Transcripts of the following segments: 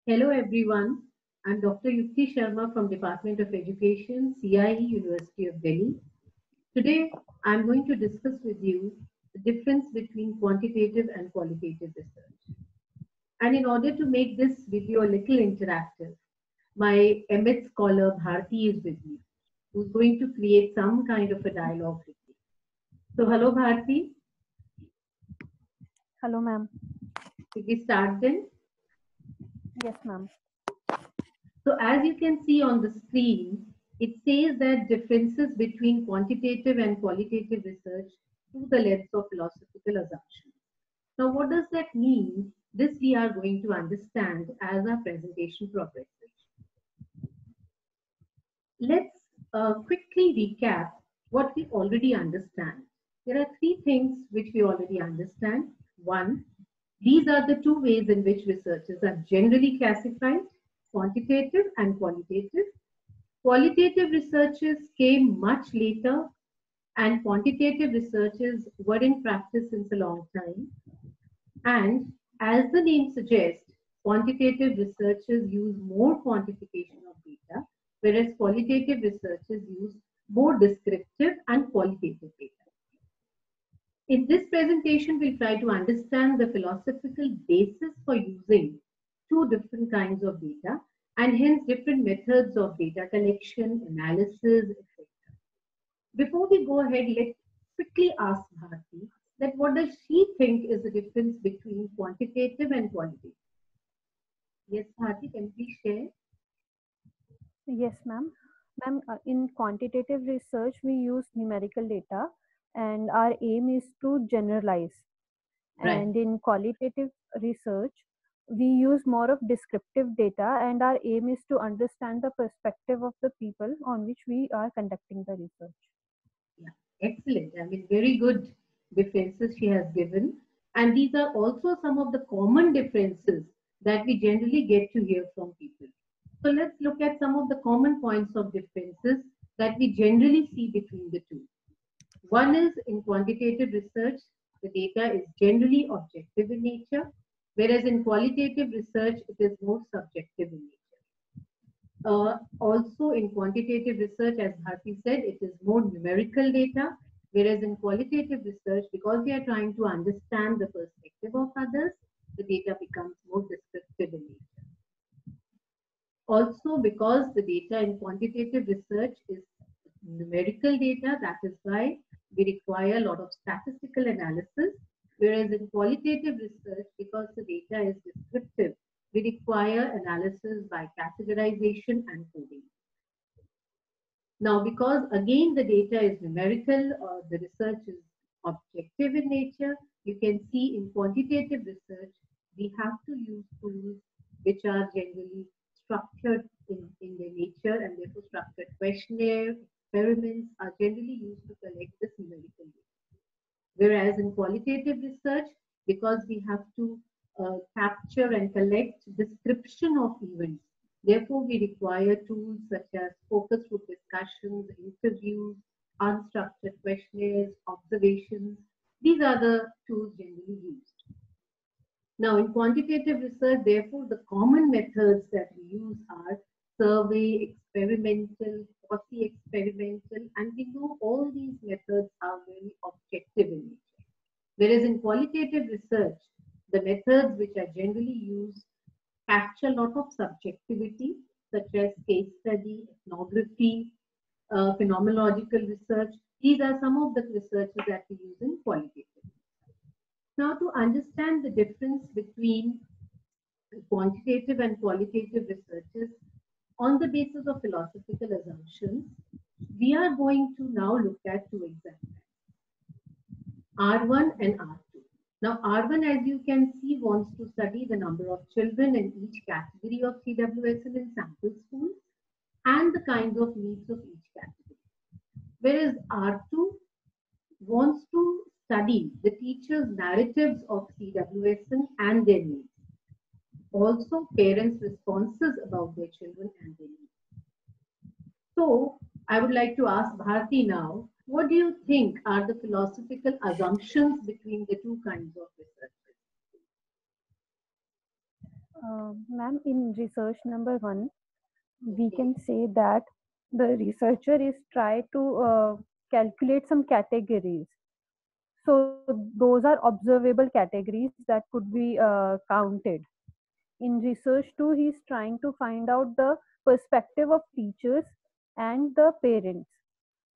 Hello everyone, I'm Dr. Yukti Sharma from Department of Education, CIE, University of Delhi. Today, I'm going to discuss with you the difference between quantitative and qualitative research. And in order to make this video a little interactive, my Emmet scholar Bharti is with me, who's going to create some kind of a dialogue with me. So, hello Bharti, Hello, ma'am. should we start then? Yes, ma'am. So as you can see on the screen, it says that differences between quantitative and qualitative research through the lens of philosophical assumptions. Now, what does that mean? This we are going to understand as our presentation progresses. Let's quickly recap what we already understand. There are three things which we already understand. One, these are the two ways in which researches are generally classified, quantitative and qualitative. Qualitative researches came much later, and quantitative researches were in practice since a long time. And as the name suggests, quantitative researchers use more quantification of data, whereas qualitative researchers use more descriptive and qualitative data. In this presentation, we'll try to understand the philosophical basis for using two different kinds of data and hence different methods of data collection, analysis, etc. Before we go ahead, let's quickly ask Bharti that what does she think is the difference between quantitative and qualitative? Yes, Bharti, can you please share? Yes, ma'am. Ma'am, in quantitative research, we use numerical data, and our aim is to generalize. Right. And in qualitative research, we use more of descriptive data, and our aim is to understand the perspective of the people on which we are conducting the research. Yeah, excellent. I mean, very good differences she has given. And these are also some of the common differences that we generally get to hear from people. So let's look at some of the common points of differences that we generally see between the two. One is in quantitative research, the data is generally objective in nature, whereas in qualitative research, it is more subjective in nature. Also, in quantitative research, as Bharti said, it is more numerical data, whereas in qualitative research, because we are trying to understand the perspective of others, the data becomes more descriptive in nature. Also, because the data in quantitative research is numerical data, that is why we require a lot of statistical analysis, whereas in qualitative research, because the data is descriptive, we require analysis by categorization and coding. Now, because again the data is numerical or the research is objective in nature, you can see in quantitative research, we have to use tools which are generally structured in their nature and therefore structured questionnaire, experiments are generally used to collect this numerical data. Whereas in qualitative research, because we have to capture and collect description of events, therefore we require tools such as focus group discussions, interviews, unstructured questionnaires, observations. These are the tools generally used. Now, in quantitative research, therefore, the common methods that we use are survey, experimental, quasi-experimental, and we know all these methods are very objective in nature. Whereas in qualitative research, the methods which are generally used capture a lot of subjectivity, such as case study, ethnography, phenomenological research. These are some of the researches that we use in qualitative. Now, to understand the difference between quantitative and qualitative researches on the basis of philosophical assumptions, we are going to now look at two examples, R1 and R2. Now, R1, as you can see, wants to study the number of children in each category of CWSL in sample schools and the kinds of needs of each category. Whereas R2 wants to study the teachers' narratives of CWSN and their needs. Also, parents' responses about their children and their needs. So, I would like to ask Bharti now, what do you think are the philosophical assumptions between the two kinds of research? Ma'am, in research number one, we Okay. can say that the researcher is try to calculate some categories. So those are observable categories that could be counted. In research two, he is trying to find out the perspective of teachers and the parents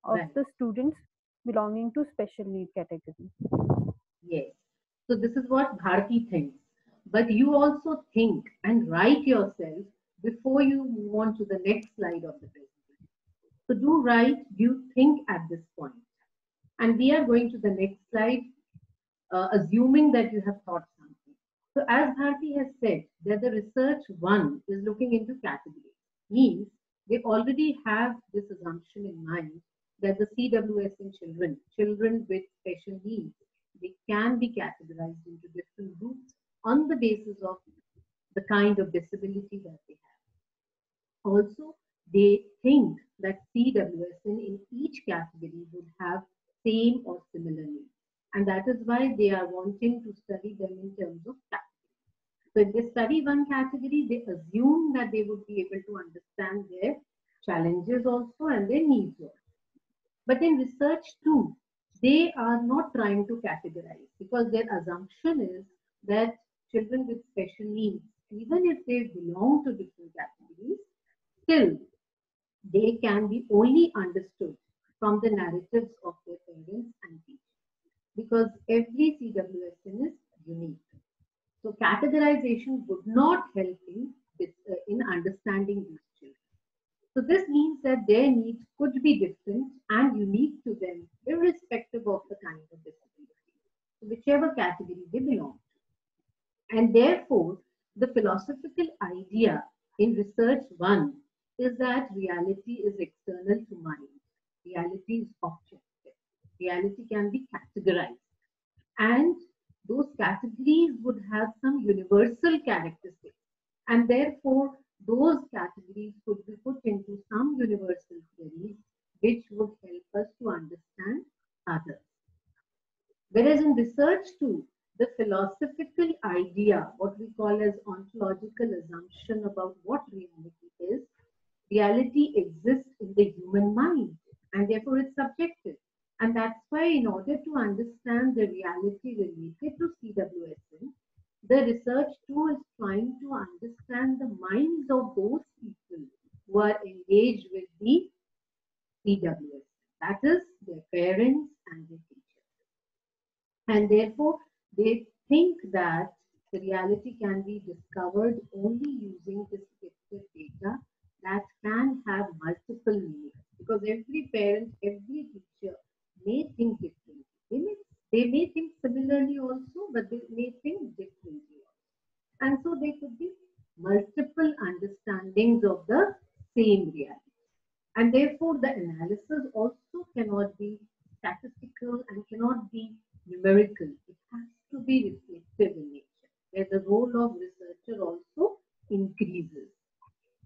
of Right. the students belonging to special need category. Yes. So this is what Bharati thinks. But you also think and write yourself before you move on to the next slide of the presentation. So do write, do think at this point. And we are going to the next slide, assuming that you have thought something. So as Bharti has said, that the research one is looking into categories, means they already have this assumption in mind that the CWS in children, children with special needs, they can be categorized into different groups on the basis of the kind of disability that they have. Also, they think that CWSN in each category would have same or similar needs. And that is why they are wanting to study them in terms of category. So if they study one category, they assume that they would be able to understand their challenges also and their needs also. But in research too, they are not trying to categorize because their assumption is that children with special needs, even if they belong to different categories, still they can be only understood from the narratives of their parents and teachers because every CWSN is unique. So categorization would not help in understanding these children. So this means that their needs could be different and unique to them, irrespective of the kind of disability, whichever category they belong to. And therefore, the philosophical idea in research one is that reality is external to mind. Reality is objective. Reality can be categorized. And those categories would have some universal characteristics. And therefore, those categories could be put into some universal theories which would help us to understand others. Whereas in research too, the philosophical idea, what we call as ontological assumption about what reality is, reality exists in the human mind and therefore it's subjective. And that's why in order to understand the reality related to CWSN, the research too is trying to understand the minds of those people who are engaged with the CWSN. That is their parents and their teachers. And therefore, they think that the reality can be discovered only using descriptive data that can have multiple meanings. Because every parent, every teacher may think differently. They may think similarly also, but they may think differently also. And so there could be multiple understandings of the same reality. And therefore, the analysis also cannot be statistical and cannot be numerical. It has to be reflective in nature, where the role of researcher also increases.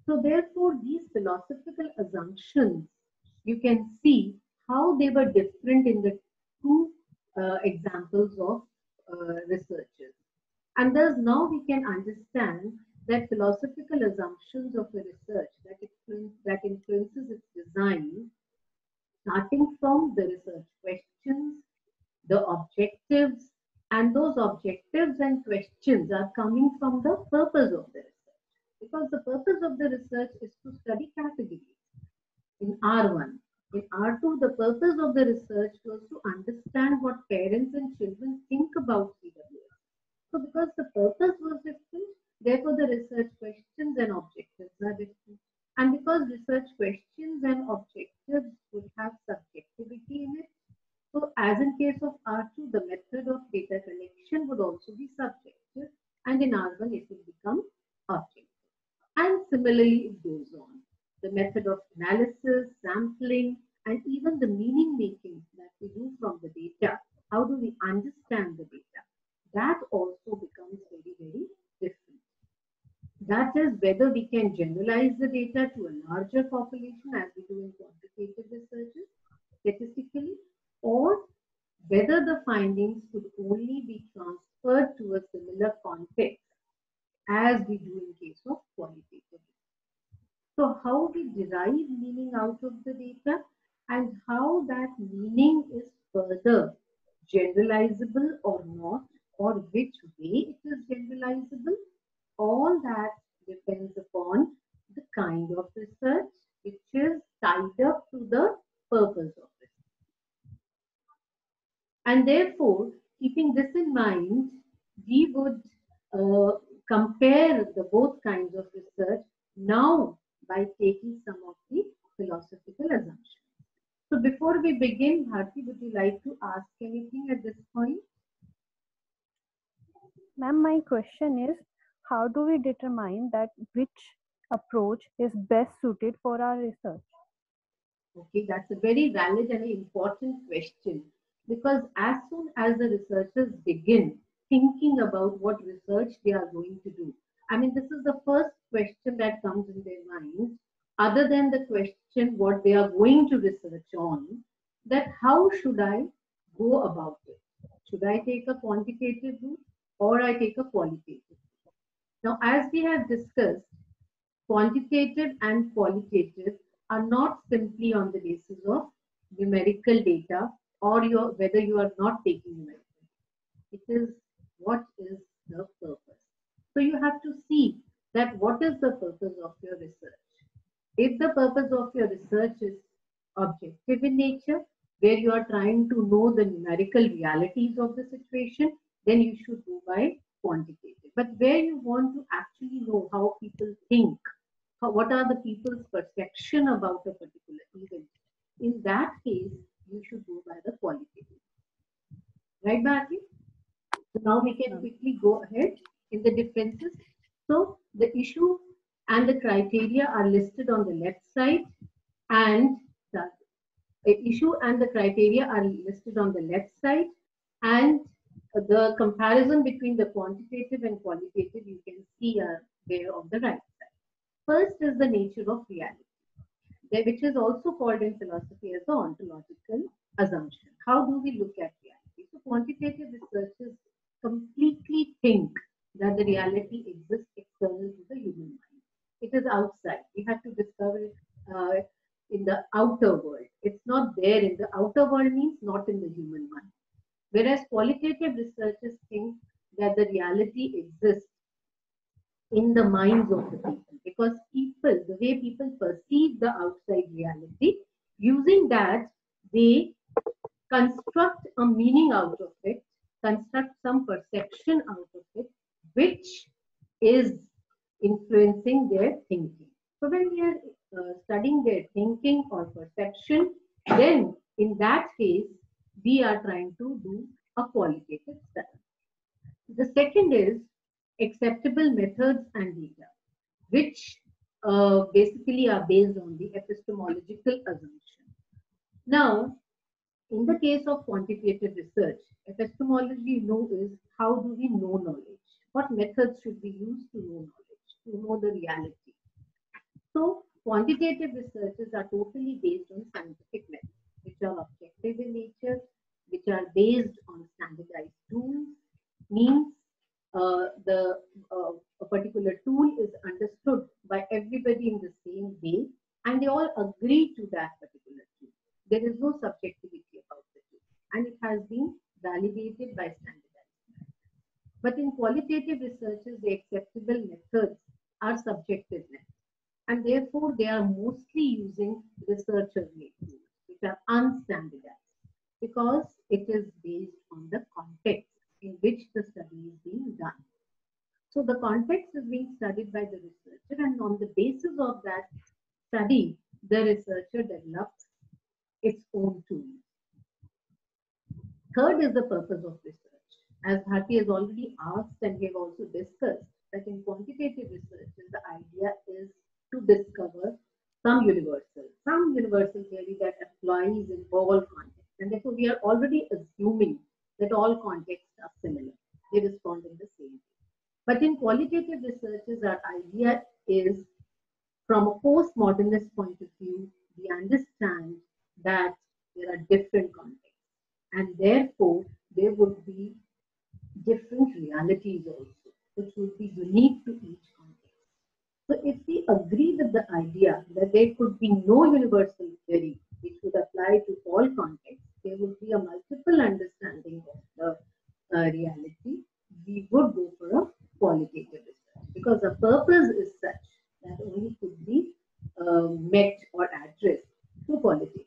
So, therefore, these philosophical assumptions, you can see how they were different in the two examples of researchers. And thus now we can understand that philosophical assumptions of the research that influences its design, starting from the research questions, the objectives, and those objectives and questions are coming from the purpose of the research. Because the purpose of the research is to study categories in R1. In R2, the purpose of the research was to understand what parents and children think about CWS. So because the purpose was different, therefore the research questions and objectives are different. And because research questions and objectives would have subjectivity in it, so as in case of R2, the method of data collection would also be subjective, and in R1 it would become objective. And similarly, it goes on. The method of analysis, sampling, and even the meaning making that we do from the data. How do we understand the data? That also becomes very, very different. That is whether we can generalize the data to a larger population as we do in quantitative researches statistically, or whether the findings could only be transferred to a similar context as we do in case of qualitative. So how we derive meaning out of the data and how that meaning is further generalizable or not, or which way it is generalizable, all that depends upon the kind of research which is tied up to the purpose of it. And therefore, keeping this in mind, we would compare the both kinds of research now by taking some of the philosophical assumptions. So before we begin, Bharti, would you like to ask anything at this point? Ma'am, my question is, how do we determine that which approach is best suited for our research? Okay, that's a very valid and important question, because as soon as the researchers begin thinking about what research they are going to do, I mean, this is the first question that comes in their mind, other than the question what they are going to research on, that how should I go about it? Should I take a quantitative route or I take a qualitative? Now, as we have discussed, quantitative and qualitative are not simply on the basis of numerical data or whether you are not taking numerical. It is what is the purpose. So you have to see that what is the purpose of your research. If the purpose of your research is objective in nature, where you are trying to know the numerical realities of the situation, then you should go by quantitative. But where you want to actually know how people think, what are the people's perception about a particular event, in that case, you should go by the qualitative. Right, Bharti? So now we can quickly go ahead in the differences. So the issue and the criteria are listed on the left side, and the issue and the criteria are listed on the left side, and the comparison between the quantitative and qualitative you can see are there on the right side. First is the nature of reality, which is also called in philosophy as the ontological assumption. How do we look at reality? So quantitative researchers completely think that the reality exists external to the human mind. It is outside. We have to discover it in the outer world. It's not there in the outer world, means not in the human mind. Whereas qualitative researchers think that the reality exists in the minds of the people, because people, the way people perceive the outside reality, using that they construct a meaning out of it, construct some perception out of it, which is influencing their thinking. So when we are studying their thinking or perception, then in that case we are trying to do a qualitative study. The second is acceptable methods and data, which basically are based on the epistemological assumption. Now, in the case of quantitative research, epistemology is how do we know knowledge? What methods should we use to know knowledge, to know the reality? So, quantitative researches are totally based on scientific methods, which are objective in nature, which are based on standardized tools, means a particular tool is understood by everybody in the same way, and they all agree to that particular tool. There is no subjectivity about the tool, and it has been validated by standardized. But in qualitative researches, the acceptable methods are subjective methods, and therefore they are mostly using researcher-made tools, which are unstandardized, because it is based on the context in which the study is being done. So the context is being studied by the researcher, and on the basis of that study, the researcher develops its own tools. Third is the purpose of research. As Bharti has already asked and we have also discussed, that in quantitative research, the idea is to discover some universal theory that applies in all contexts. And therefore, we are already assuming that all contexts are similar. They respond in the same way. But in qualitative researches, our idea is, from a postmodernist point of view, we understand that there are different contexts, and therefore there would be different realities also. which would be unique to each context. So if we agree with the idea that there could be no universal theory which would apply to all contexts, there would be a multiple understanding of the reality, we would go for a qualitative research because the purpose is such that only could be met or addressed through qualitative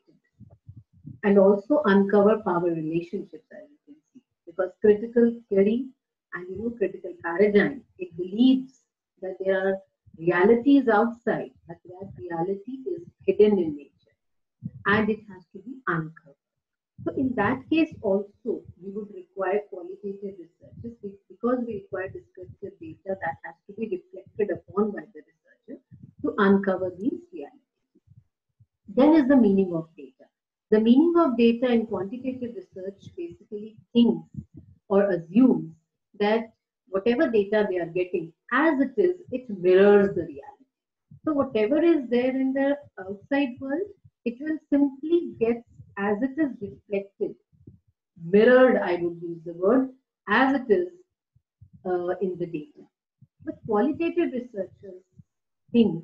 and also uncover power relationships, as you can see, because critical theory and critical paradigm, it believes that there are realities outside, but that reality is hidden in nature and it has to be uncovered. So in that case also, we would require qualitative researches because we require descriptive data that has to be reflected upon by the researcher to uncover these realities. Then is the meaning of data. The meaning of data in quantitative research basically thinks or assumes that whatever data they are getting, as it is, it mirrors the reality. So whatever is there in the outside world, it will simply get as it is reflected, mirrored, I would use the word, as it is in the data. But qualitative researchers think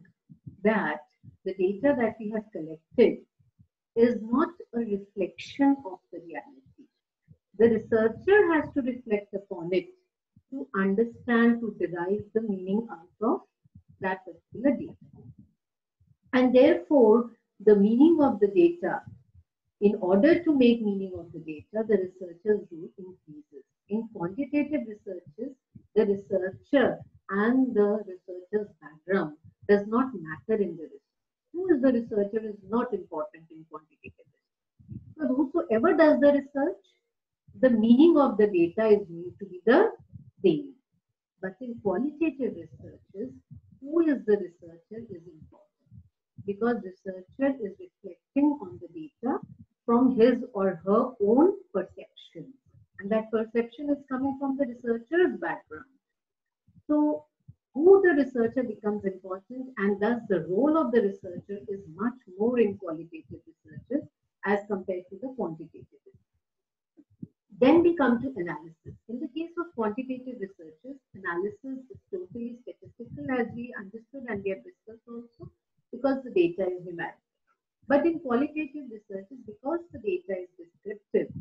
that the data that we have collected is not a reflection of the reality. The researcher has to reflect upon it to understand, to derive the meaning out of that particular data. And therefore, the meaning of the data, in order to make meaning of the data, the researcher's role increases. In quantitative researches, the researcher and the researcher's background does not matter in the research. Who is the researcher is not important in quantitative research. So whosoever does the research, the meaning of the data is need to be the same. But in qualitative researches, who is the researcher is important because researcher is reflecting on the data from his or her own perception. And that perception is coming from the researcher's background. So who the researcher becomes important and thus the role of the researcher is much more in qualitative researches as compared to the quantitative research. Then we come to analysis. In the case of quantitative researches, analysis is totally statistical as we understood and we have discussed also because the data is numerical. But in qualitative researches, because the data is descriptive,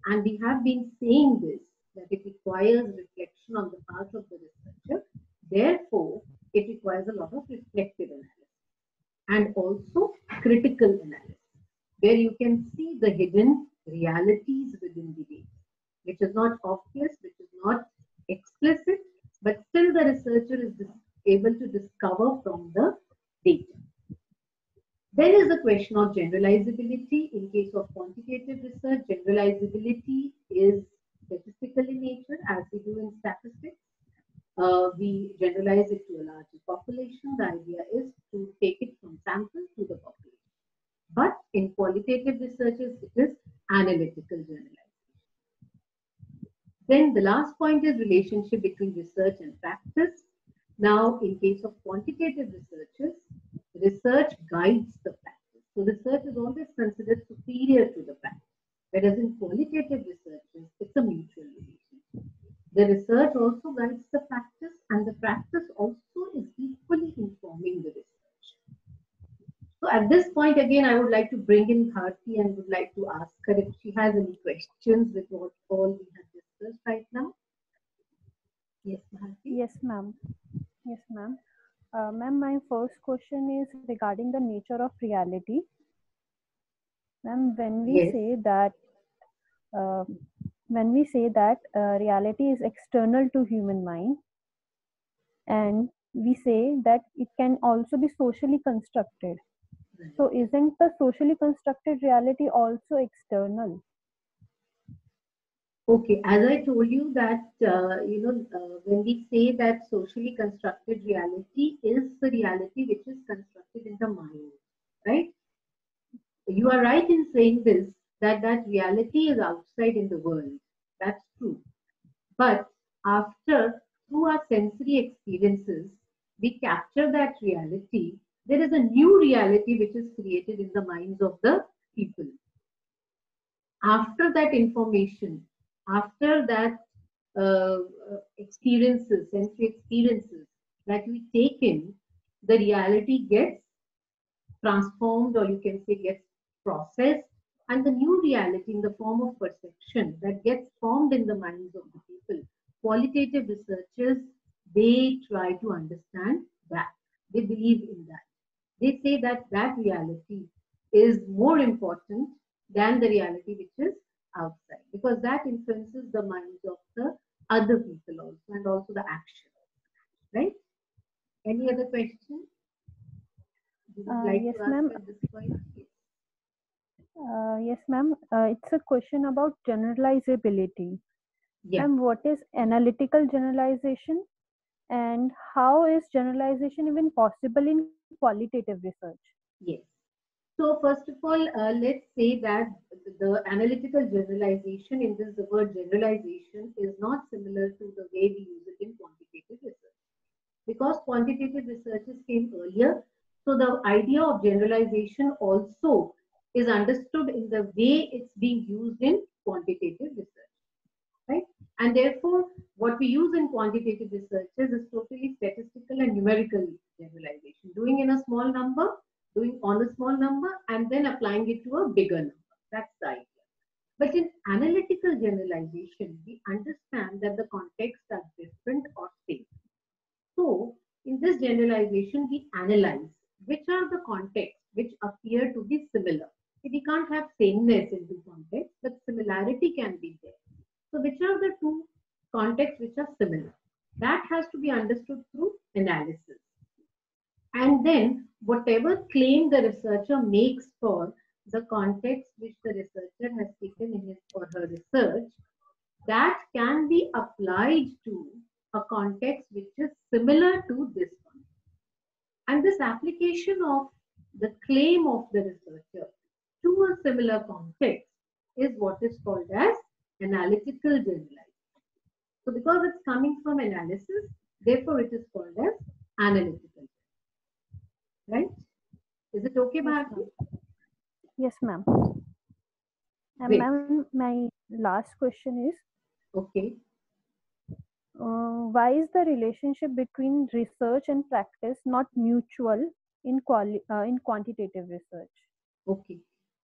and we have been saying this, that it requires reflection on the part of the researcher, therefore, it requires a lot of reflective analysis and also critical analysis, where you can see the hidden realities within the data, which is not obvious, which is not explicit, but still the researcher is able to discover from the data. There is the question of generalizability. In case of quantitative research, generalizability is statistical in nature, as we do in statistics. We generalize it to a larger population. The idea is to take it from sample to the population. But in qualitative researches, it is analytical generalization. Then the last point is relationship between research and practice. Now, in case of quantitative researches, research guides the practice. So research is always considered superior to the practice. Whereas in qualitative researches, it's a mutual relationship. The research also guides the practice and the practice also is equally informing the research. So at this point, again, I would like to bring in Bharti and would like to ask her if she has any questions with what all we have discussed right now. Yes, Bharti? Yes, ma'am. Yes, ma'am. Ma'am, my first question is regarding the nature of reality. Ma'am, when we Yes. say that reality is external to human mind, and we say that it can also be socially constructed. So, isn't the socially constructed reality also external? Okay, as I told you that, when we say that socially constructed reality is the reality which is constructed in the mind, right? You are right in saying this, that reality is outside in the world. That's true. But through our sensory experiences, we capture that reality. There is a new reality which is created in the minds of the people. After that information, after that experiences, sensory experiences that we take in, the reality gets transformed, or you can say gets processed, and the new reality in the form of perception that gets formed in the minds of the people. Qualitative researchers, they try to understand that. They believe in that. They say that that reality is more important than the reality which is outside, because that influences the minds of the other people also, and also the action. Right? Any other question you would like Yes, to ask ma'am. at this point? Yes. Yes, ma'am. It's a question about generalizability. Yeah. Ma'am, what is analytical generalization, and how is generalization even possible in qualitative research? Yes. So first of all, let's say that the analytical generalization, in this the word generalization is not similar to the way we use it in quantitative research, because quantitative researches came earlier. So the idea of generalization also is understood in the way it's being used in quantitative research, right? And therefore, what we use in quantitative researches is totally statistical and numerical generalization, doing in a small number, doing on a small number, and then applying it to a bigger number. That's the idea. But in analytical generalization, we understand that the contexts are different or same. So, in this generalization, we analyze which are the contexts which appear to be similar. We can't have sameness in two contexts, but similarity can be there. So, which are the two contexts which are similar? That has to be understood through analysis. And then, whatever claim the researcher makes for the context which the researcher has taken in his or her research, that can be applied to a context which is similar to this one. And this application of the claim of the researcher to a similar context is what is called as analytical generalization. So because it's coming from analysis, therefore it is called as analytical. Right? Is it okay, Yes, Bharti? ma'am. Yes, ma'am. And Great. ma'am, my last question is, Okay. why is the relationship between research and practice not mutual in quantitative research? Okay.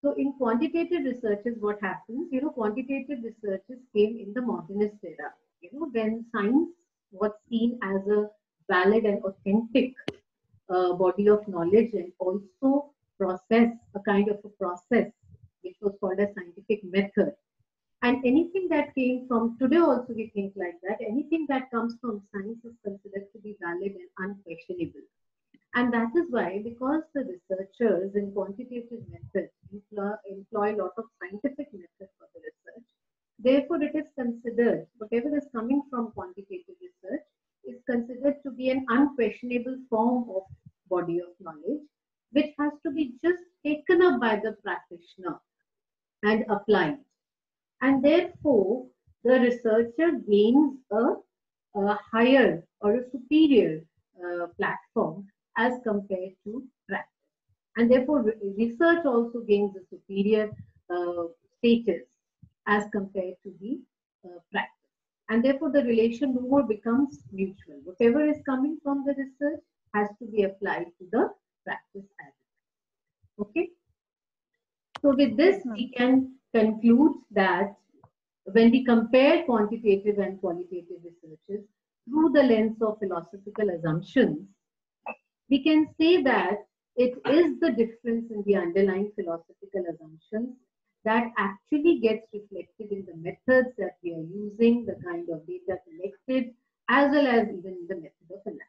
So in quantitative researches, what happens? Quantitative researches came in the modernist era. When science was seen as a valid and authentic body of knowledge, and also a kind of a process, which was called a scientific method. And anything that came from today also we think like that. Anything that comes from science is considered to be valid and unquestionable. And that is why, because the researchers in quantitative methods employ a lot of scientific methods for the research, therefore it is considered, whatever is coming from quantitative research is considered to be an unquestionable form of body of knowledge, which has to be just taken up by the practitioner and applied. And therefore, the researcher gains a higher or a superior platform as compared to practice. And therefore, research also gains a superior uh, status as compared to the practice. And therefore, the relation no more becomes mutual. Whatever is coming from the research has to be applied to the practice as well. Okay. So with Yes, this, ma'am. we can conclude that when we compare quantitative and qualitative researches through the lens of philosophical assumptions, we can say that it is the difference in the underlying philosophical assumptions that actually gets reflected in the methods that we are using, the kind of data collected, as well as even in the method of analysis.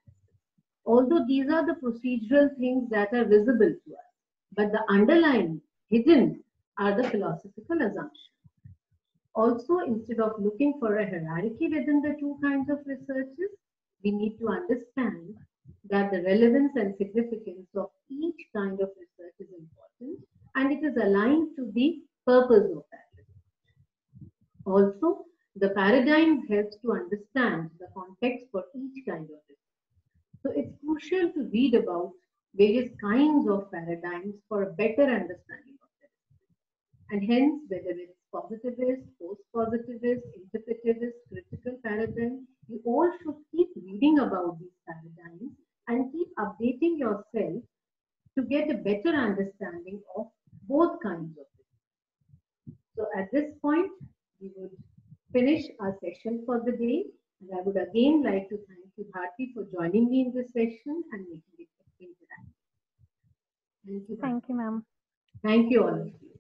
Although these are the procedural things that are visible to us, but the underlying, hidden, are the philosophical assumptions. Also, instead of looking for a hierarchy within the two kinds of researches, we need to understand that the relevance and significance of each kind of research is important, and it is aligned to the purpose of that research. Also, the paradigm helps to understand the context for each kind of research. So it's crucial to read about various kinds of paradigms for a better understanding of them. And hence, whether it's positivist, post-positivist, interpretivist, critical paradigm. You all should keep reading about these paradigms and keep updating yourself to get a better understanding of both kinds of it. So at this point, we would finish our session for the day. And I would again like to thank you, Bharti, for joining me in this session and making it interactive. Thank you, Bharti. Thank you, ma'am. Thank you, all of you.